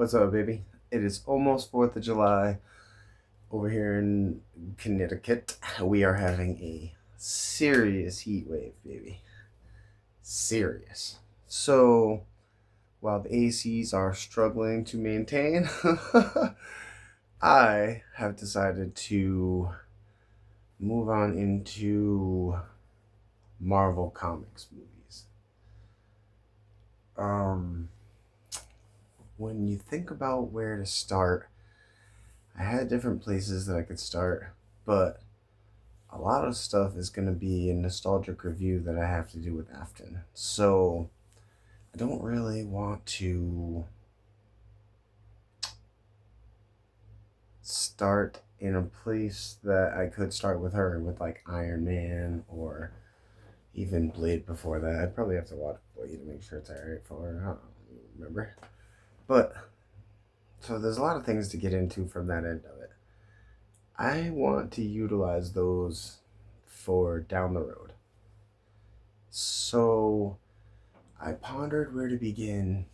What's up, baby? It is almost 4th of July over here in Connecticut. We are having a serious heat wave, baby. Serious. So, while the ACs are struggling to maintain, I have decided to move on into Marvel Comics movies. Um, when you think about where to start, I had different places that I could start, but a lot of stuff is going to be a nostalgic review that I have to do with Afton. So I don't really want to start in a place that I could start with her, with like Iron Man or even Blade before that. I'd probably have to watch Blade to make sure it's alright for her. I don't remember. But, so there's a lot of things to get into from that end of it. I want to utilize those for down the road. So I pondered where to begin,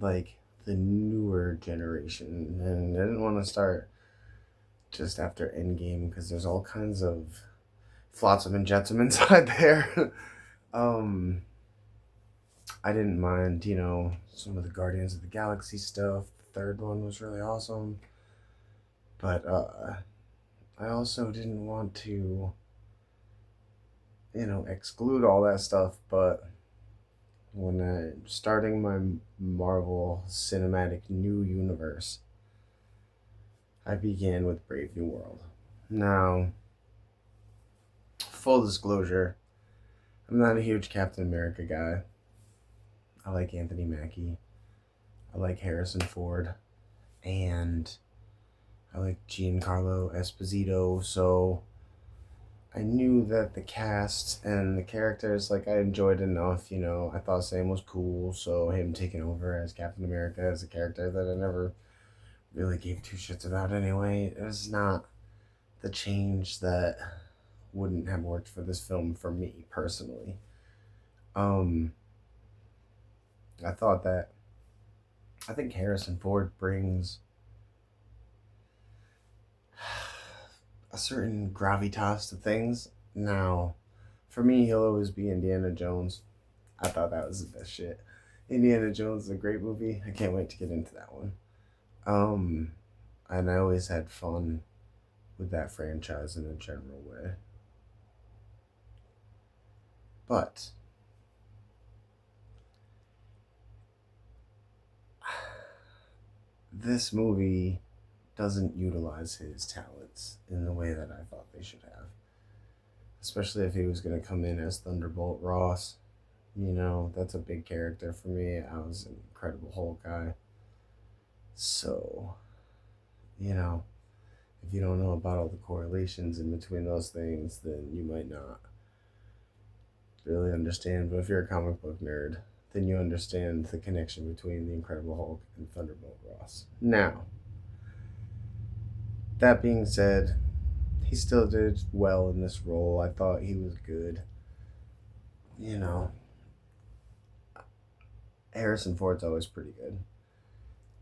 like the newer generation, and I didn't want to start just after Endgame because there's all kinds of flotsam and jetsam inside there. um, I didn't mind, some of the Guardians of the Galaxy stuff. The third one was really awesome, but I also didn't want to, exclude all that stuff, but when I'm starting my Marvel Cinematic New Universe, I began with Brave New World. Now, full disclosure, I'm not a huge Captain America guy. I like Anthony Mackie. I like Harrison Ford. And I like Giancarlo Esposito. So I knew that the cast and the characters, like, I enjoyed enough. I thought Sam was cool. So him taking over as Captain America as a character that I never really gave two shits about anyway. It was not the change that wouldn't have worked for this film for me personally. Um, I thought that I think Harrison Ford brings a certain gravitas to things. Now, for me, he'll always be Indiana Jones. I thought that was the best shit. Indiana Jones is a great movie. I can't wait to get into that one. Um, and I always had fun with that franchise in a general way. But this movie doesn't utilize his talents in the way that I thought they should have. Especially if he was going to come in as Thunderbolt Ross. That's a big character for me. I was an Incredible Hulk guy. So, you know, if you don't know about all the correlations in between those things, then you might not really understand. But if you're a comic book nerd, then you understand the connection between the Incredible Hulk and Thunderbolt Ross. Now, that being said, he still did well in this role. I thought he was good. You know, Harrison Ford's always pretty good.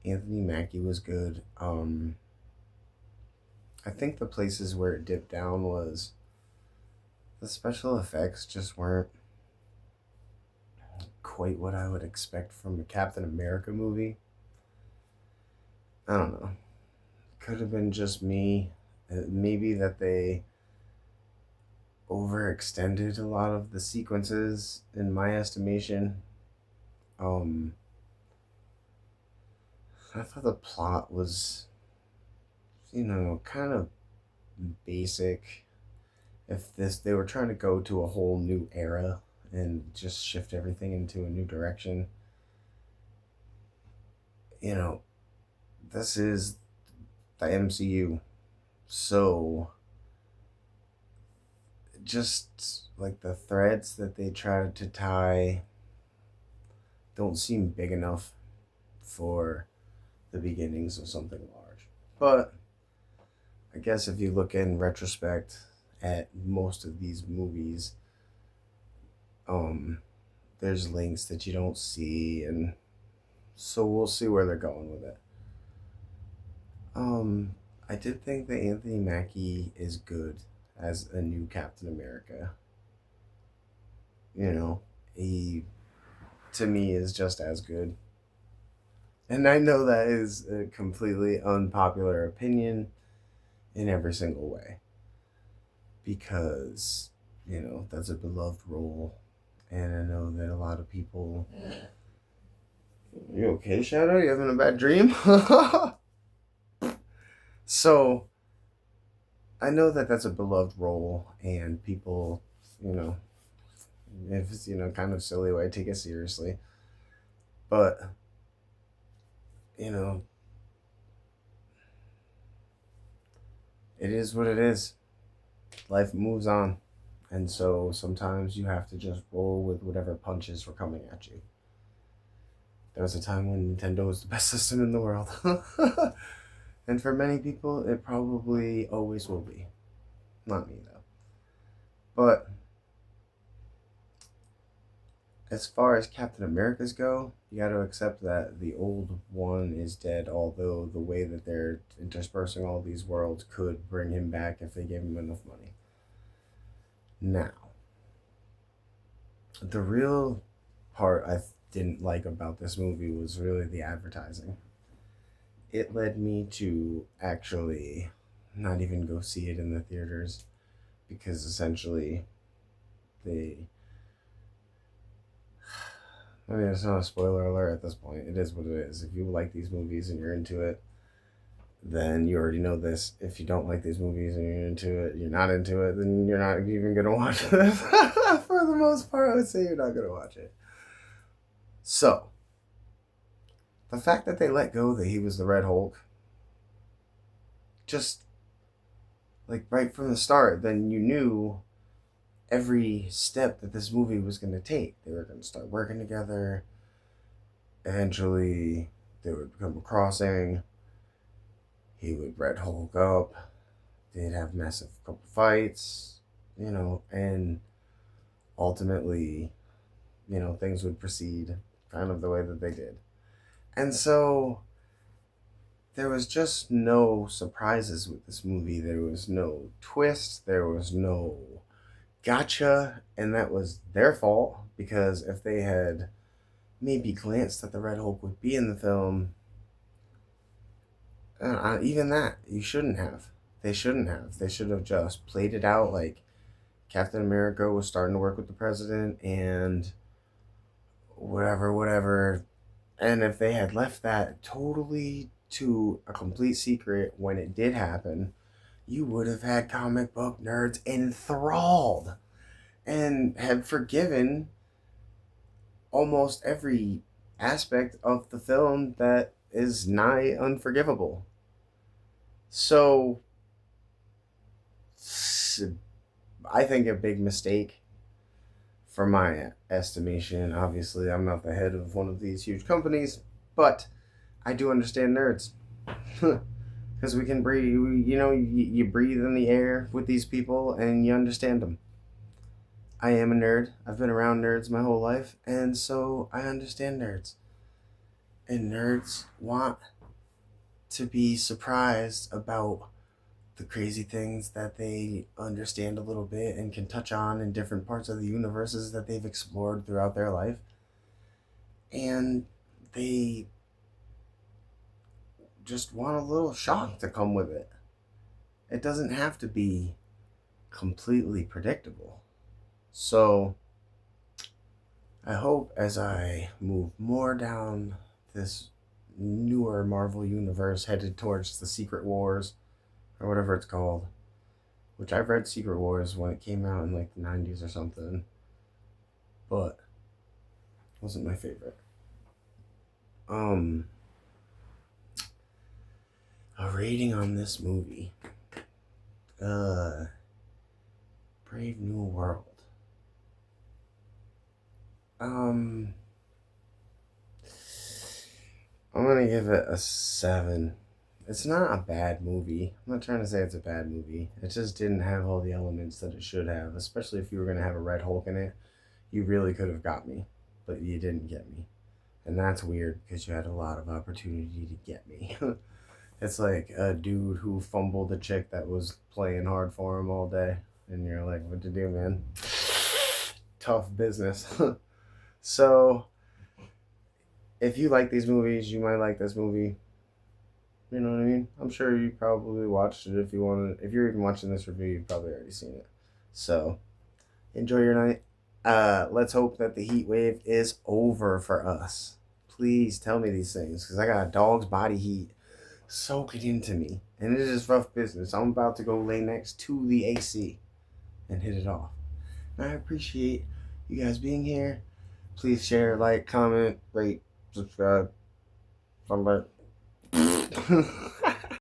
Anthony Mackie was good. I think the places where it dipped down was the special effects just weren't quite what I would expect from a Captain America movie. I don't know. Could have been just me. Maybe that they overextended a lot of the sequences in my estimation. Um, I thought the plot was, kind of basic. If this they were trying to go to a whole new era and just shift everything into a new direction, you know, this is the MCU. So just like the threads that they tried to tie don't seem big enough for the beginnings of something large. But I guess if you look in retrospect at most of these movies, um, there's links that you don't see, and so we'll see where they're going with it. Um, I did think that Anthony Mackie is good as a new Captain America. You know, he to me is just as good. And I know that is a completely unpopular opinion in every single way because, that's a beloved role. And I know that a lot of people. You okay, Shadow? You having a bad dream? So, I know that that's a beloved role, and people, you know, if it's, kind of silly way, take it seriously. But, you know, it is what it is. Life moves on. And so sometimes you have to just roll with whatever punches were coming at you. There was a time when Nintendo was the best system in the world. And for many people, it probably always will be. Not me, though. But as far as Captain Americas go, you got to accept that the old one is dead, although the way that they're interspersing all these worlds could bring him back if they gave him enough money. Now, the real part I didn't like about this movie was really the advertising. It led me to actually not even go see it in the theaters because essentially they. I mean, it's not a spoiler alert at this point. It is what it is. If you like these movies and you're into it, then you already know this. If you don't like these movies and you're into it, you're not into it, then you're not even gonna watch it. For the most part, I would say you're not gonna watch it. So, the fact that they let go that he was the Red Hulk, just like right from the start, then you knew every step that this movie was going to take. They were going to start working together. Eventually, they would become a crossing. He would Red Hulk up. They'd have massive couple fights, and ultimately, things would proceed kind of the way that they did. And so there was just no surprises with this movie. There was no twist. There was no gotcha. And that was their fault because if they had maybe glanced that the Red Hulk would be in the film, even that, you shouldn't have. They shouldn't have. They should have just played it out like Captain America was starting to work with the president and whatever. And if they had left that totally to a complete secret when it did happen, you would have had comic book nerds enthralled and had forgiven almost every aspect of the film that is nigh unforgivable. So, I think a big mistake for my estimation. Obviously, I'm not the head of one of these huge companies, but I do understand nerds. Because we can breathe, you breathe in the air with these people and you understand them. I am a nerd. I've been around nerds my whole life, and so I understand nerds. And nerds want to be surprised about the crazy things that they understand a little bit and can touch on in different parts of the universes that they've explored throughout their life. And they just want a little shock to come with it. It doesn't have to be completely predictable. So, I hope as I move more down this newer Marvel universe headed towards the Secret Wars, or whatever it's called, which I've read Secret Wars when it came out in like the 90s or something, but wasn't my favorite. Um, a rating on this movie. Brave New World. I'm gonna give it a 7. It's not a bad movie. I'm not trying to say it's a bad movie. It just didn't have all the elements that it should have, especially if you were gonna have a Red Hulk in it. You really could have got me, but you didn't get me. And that's weird because you had a lot of opportunity to get me. It's like a dude who fumbled a chick that was playing hard for him all day. And you're like, what to do, man? Tough business. So, if you like these movies, you might like this movie. You know what I mean? I'm sure you probably watched it if you wanted. If you're even watching this review, you've probably already seen it. So, enjoy your night. Let's hope that the heat wave is over for us. Please tell me these things because I got a dog's body heat soaking into me. And it is rough business. I'm about to go lay next to the AC and hit it off. And I appreciate you guys being here. Please share, like, comment, rate, subscribe. Somebody.